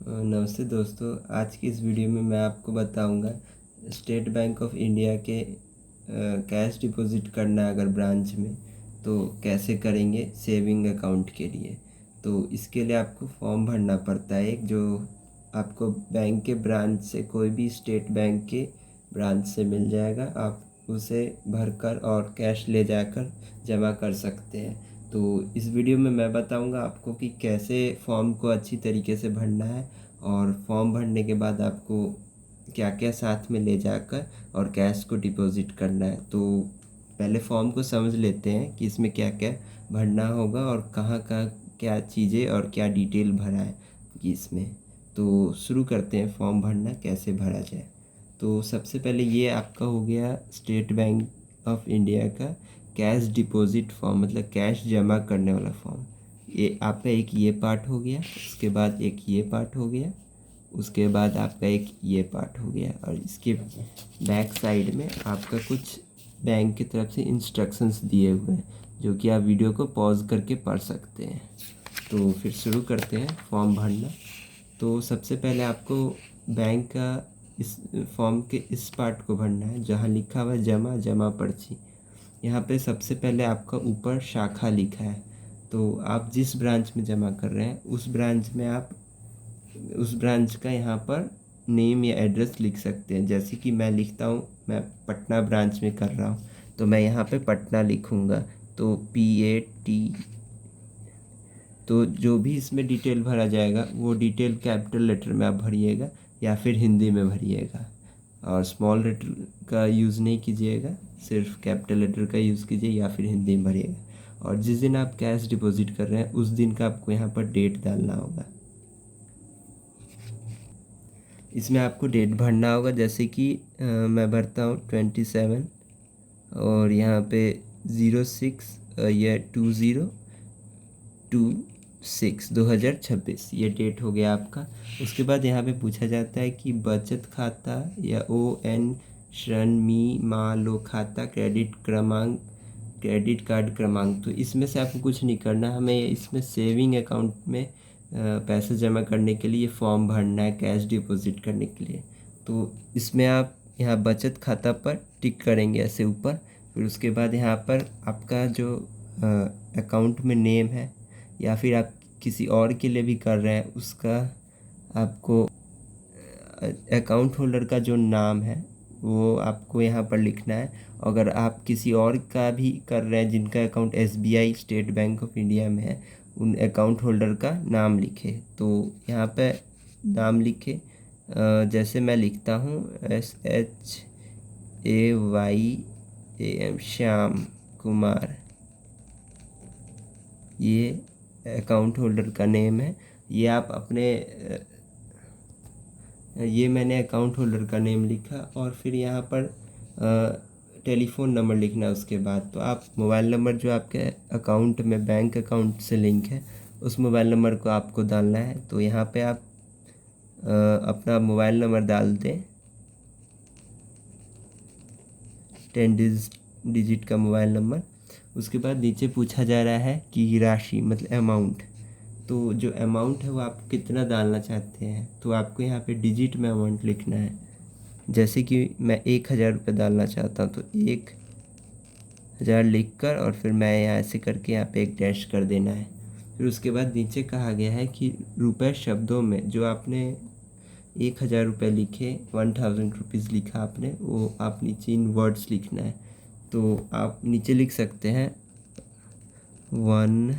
नमस्ते दोस्तों। आज की इस वीडियो में मैं आपको बताऊंगा स्टेट बैंक ऑफ इंडिया के कैश डिपॉजिट करना है अगर ब्रांच में तो कैसे करेंगे सेविंग अकाउंट के लिए। तो इसके लिए आपको फॉर्म भरना पड़ता है एक, जो आपको बैंक के ब्रांच से, कोई भी स्टेट बैंक के ब्रांच से मिल जाएगा। आप उसे भरकर और कैश ले जाकर जमा कर सकते हैं। तो इस वीडियो में मैं बताऊंगा आपको कि कैसे फॉर्म को अच्छी तरीके से भरना है और फॉर्म भरने के बाद आपको क्या क्या साथ में ले जाकर और कैश को डिपॉजिट करना है। तो पहले फॉर्म को समझ लेते हैं कि इसमें क्या क्या भरना होगा और कहाँ कहाँ क्या चीज़ें और क्या डिटेल भरा है कि इसमें। तो शुरू करते हैं फॉर्म भरना कैसे भरा जाए। तो सबसे पहले ये आपका हो गया स्टेट बैंक ऑफ इंडिया का कैश डिपॉजिट फॉर्म, मतलब कैश जमा करने वाला फॉर्म। ये आपका एक ये पार्ट हो गया, उसके बाद एक ये पार्ट हो गया, उसके बाद आपका एक ये पार्ट हो गया और इसके बैक साइड में आपका कुछ बैंक की तरफ से इंस्ट्रक्शंस दिए हुए हैं जो कि आप वीडियो को पॉज करके पढ़ सकते हैं। तो फिर शुरू करते हैं फॉर्म भरना। तो सबसे पहले आपको बैंक का इस फॉर्म के इस पार्ट को भरना है जहाँ लिखा हुआ है जमा पर्ची। यहाँ पे सबसे पहले आपका ऊपर शाखा लिखा है, तो आप जिस ब्रांच में जमा कर रहे हैं उस ब्रांच में आप उस ब्रांच का यहाँ पर नेम या एड्रेस लिख सकते हैं। जैसे कि मैं लिखता हूँ, मैं पटना ब्रांच में कर रहा हूँ तो मैं यहाँ पे पटना लिखूँगा, तो PAT। तो जो भी इसमें डिटेल भरा जाएगा वो डिटेल कैपिटल लेटर में आप भरिएगा या फिर हिंदी में भरिएगा, और स्मॉल लेटर का यूज़ नहीं कीजिएगा, सिर्फ कैपिटल लेटर का यूज़ कीजिए या फिर हिंदी में भरिएगा। और जिस दिन आप कैश डिपॉजिट कर रहे हैं उस दिन का आपको यहाँ पर डेट डालना होगा। इसमें आपको डेट भरना होगा, जैसे कि मैं भरता हूँ 27 और यहाँ पे 06 या 2026 ये डेट हो गया आपका। उसके बाद यहाँ पे पूछा जाता है कि बचत खाता या ON ऋण मी मा लो खाता क्रेडिट कार्ड क्रमांक। तो इसमें से आपको कुछ नहीं करना, हमें इसमें सेविंग अकाउंट में पैसे जमा करने के लिए फॉर्म भरना है कैश डिपॉजिट करने के लिए। तो इसमें आप यहाँ बचत खाता पर टिक करेंगे ऐसे ऊपर। फिर उसके बाद यहाँ पर आपका जो अकाउंट में नेम है या फिर आप किसी और के लिए भी कर रहे हैं उसका आपको अकाउंट होल्डर का जो नाम है वो आपको यहाँ पर लिखना है। अगर आप किसी और का भी कर रहे हैं जिनका account SBI state bank of India में है, उन अकाउंट होल्डर का नाम लिखे। तो यहाँ पे नाम लिखे, जैसे मैं लिखता हूँ SHAYAM श्याम कुमार, ये अकाउंट होल्डर का नेम है। ये आप अपने ये मैंने अकाउंट होल्डर का नेम लिखा और फिर यहाँ पर टेलीफ़ोन नंबर लिखना है उसके बाद। तो आप मोबाइल नंबर जो आपके अकाउंट में बैंक अकाउंट से लिंक है उस मोबाइल नंबर को आपको डालना है। तो यहाँ पे आप अपना मोबाइल नंबर डाल दें, 10 डिजिट का मोबाइल नंबर। उसके बाद नीचे पूछा जा रहा है कि राशि मतलब अमाउंट, तो जो अमाउंट है वो आप कितना डालना चाहते हैं। तो आपको यहाँ पे डिजिट में अमाउंट लिखना है। जैसे कि मैं 1000 रुपये डालना चाहता हूँ तो 1000 लिख कर और फिर मैं यहाँ ऐसे करके यहाँ पे एक डैश कर देना है। फिर उसके बाद नीचे कहा गया है कि रुपए शब्दों में जो आपने 1000 रुपये लिखे, 1000 रुपीज़ लिखा आपने, वो आप नीचे इन वर्ड्स लिखना है। तो आप नीचे लिख सकते हैं 1000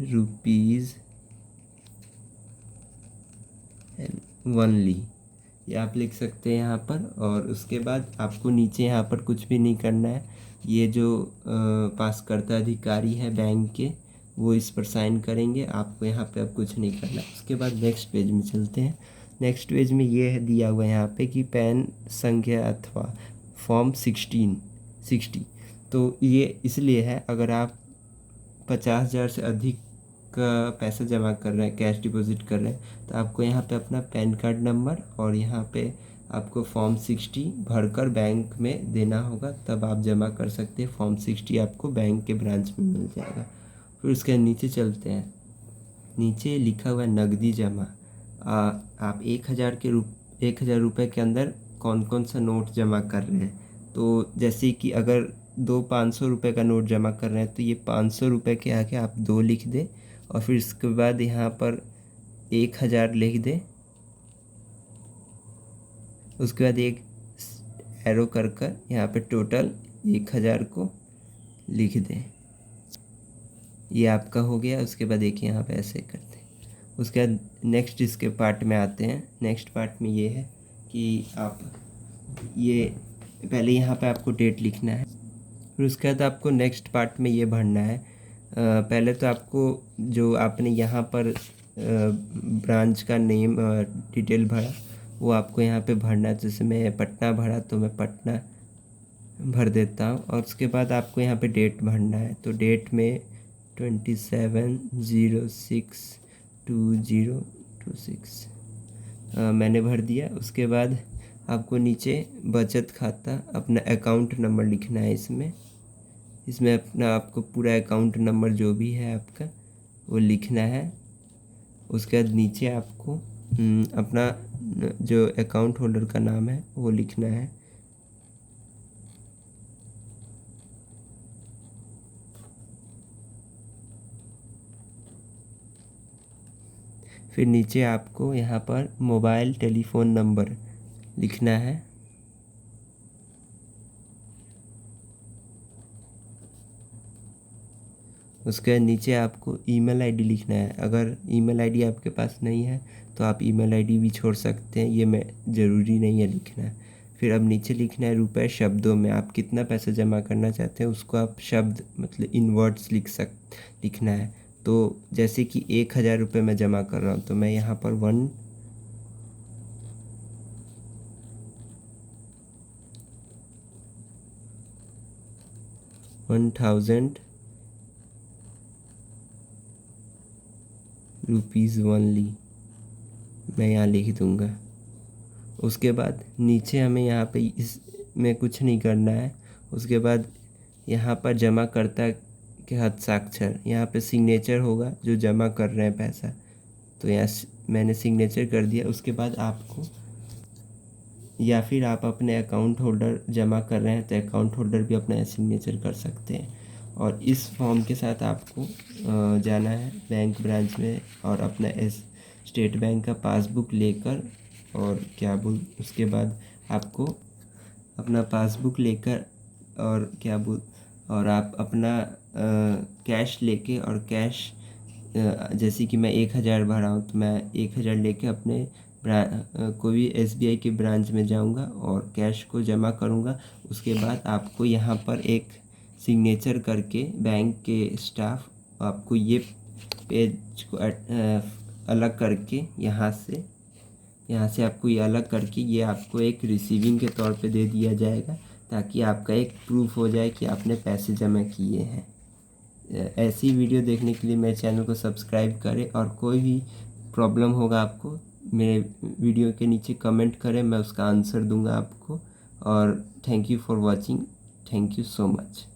रुपीज़ ओनली, ये आप लिख सकते हैं यहाँ पर। और उसके बाद आपको नीचे यहाँ पर कुछ भी नहीं करना है। ये जो पासकर्ता अधिकारी है बैंक के वो इस पर साइन करेंगे, आपको यहाँ पे अब कुछ नहीं करना है। उसके बाद नेक्स्ट पेज में चलते हैं। नेक्स्ट पेज में ये है दिया हुआ है यहाँ पे कि पैन संख्या अथवा फॉर्म 60। तो ये इसलिए है अगर आप 50,000 से अधिक का पैसा जमा कर रहे हैं, कैश डिपॉजिट कर रहे हैं, तो आपको यहाँ पे अपना पैन कार्ड नंबर और यहाँ पे आपको फॉर्म 60 भरकर बैंक में देना होगा, तब आप जमा कर सकते हैं। फॉर्म 60 आपको बैंक के ब्रांच में मिल जाएगा। फिर उसके नीचे चलते हैं। नीचे लिखा हुआ है नकदी जमा। आप 1,000 रुपये के अंदर कौन कौन सा नोट जमा कर रहे हैं। तो जैसे कि अगर 500 रुपये का नोट जमा कर रहे हैं तो ये 500 रुपये के आगे आप 2 लिख दें, और फिर इसके बाद यहाँ पर 1,000 लिख दें। उसके बाद एक एरो कर यहाँ पे टोटल 1,000 को लिख दें। ये आपका हो गया। उसके बाद देखिए यहाँ पे ऐसे करते हैं। उसके बाद नेक्स्ट इसके पार्ट में आते हैं। नेक्स्ट पार्ट में ये है कि आप ये पहले यहाँ पे आपको डेट लिखना है। फिर उसके बाद आपको नेक्स्ट पार्ट में ये भरना है। पहले तो आपको जो आपने यहाँ पर ब्रांच का नेम डिटेल भरा वो आपको यहाँ पे भरना है। जैसे मैं पटना भरा तो मैं पटना भर देता हूँ। और उसके बाद आपको यहाँ पे डेट भरना है। तो डेट में 27/06/2026 मैंने भर दिया। उसके बाद आपको नीचे बचत खाता अपना अकाउंट नंबर लिखना है। इसमें अपना आपको पूरा अकाउंट नंबर जो भी है आपका वो लिखना है। उसके बाद नीचे आपको अपना जो अकाउंट होल्डर का नाम है वो लिखना है। फिर नीचे आपको यहाँ पर मोबाइल टेलीफ़ोन नंबर लिखना है। उसके नीचे आपको ईमेल आईडी लिखना है। अगर ईमेल आईडी आपके पास नहीं है तो आप ईमेल आईडी भी छोड़ सकते हैं, ये मैं ज़रूरी नहीं है लिखना। फिर अब नीचे लिखना है रुपए शब्दों में। आप कितना पैसा जमा करना चाहते हैं उसको आप शब्द मतलब इन वर्ड्स लिखना है। तो जैसे कि 1,000 रुपये मैं जमा कर रहा हूँ तो मैं यहाँ पर 1,000 रुपीज़ ओनली मैं यहाँ लिख दूँगा। उसके बाद नीचे हमें यहाँ पे इसमें कुछ नहीं करना है। उसके बाद यहाँ पर जमाकर्ता के हस्ताक्षर, यहाँ पे सिग्नेचर होगा जो जमा कर रहे हैं पैसा। तो यहाँ मैंने सिग्नेचर कर दिया। उसके बाद आपको या फिर आप अपने अकाउंट होल्डर जमा कर रहे हैं तो अकाउंट होल्डर भी अपना सिग्नेचर कर सकते हैं। और इस फॉर्म के साथ आपको जाना है बैंक ब्रांच में और अपना स्टेट बैंक का पासबुक लेकर, और उसके बाद आपको अपना पासबुक लेकर और आप अपना कैश लेके और कैश जैसे कि मैं 1,000 भरा हूँ तो मैं 1,000 लेके अपने कोई भी SBI के ब्रांच में जाऊंगा और कैश को जमा करूंगा। उसके बाद आपको यहाँ पर एक सिग्नेचर करके बैंक के स्टाफ आपको ये पेज को अलग करके यहाँ से आपको ये अलग करके ये आपको एक रिसीविंग के तौर पे दे दिया जाएगा, ताकि आपका एक प्रूफ हो जाए कि आपने पैसे जमा किए हैं। ऐसी वीडियो देखने के लिए मेरे चैनल को सब्सक्राइब करें, और कोई भी प्रॉब्लम होगा आपको मेरे वीडियो के नीचे कमेंट करें, मैं उसका आंसर दूंगा आपको। और thank you for watching. Thank you so much.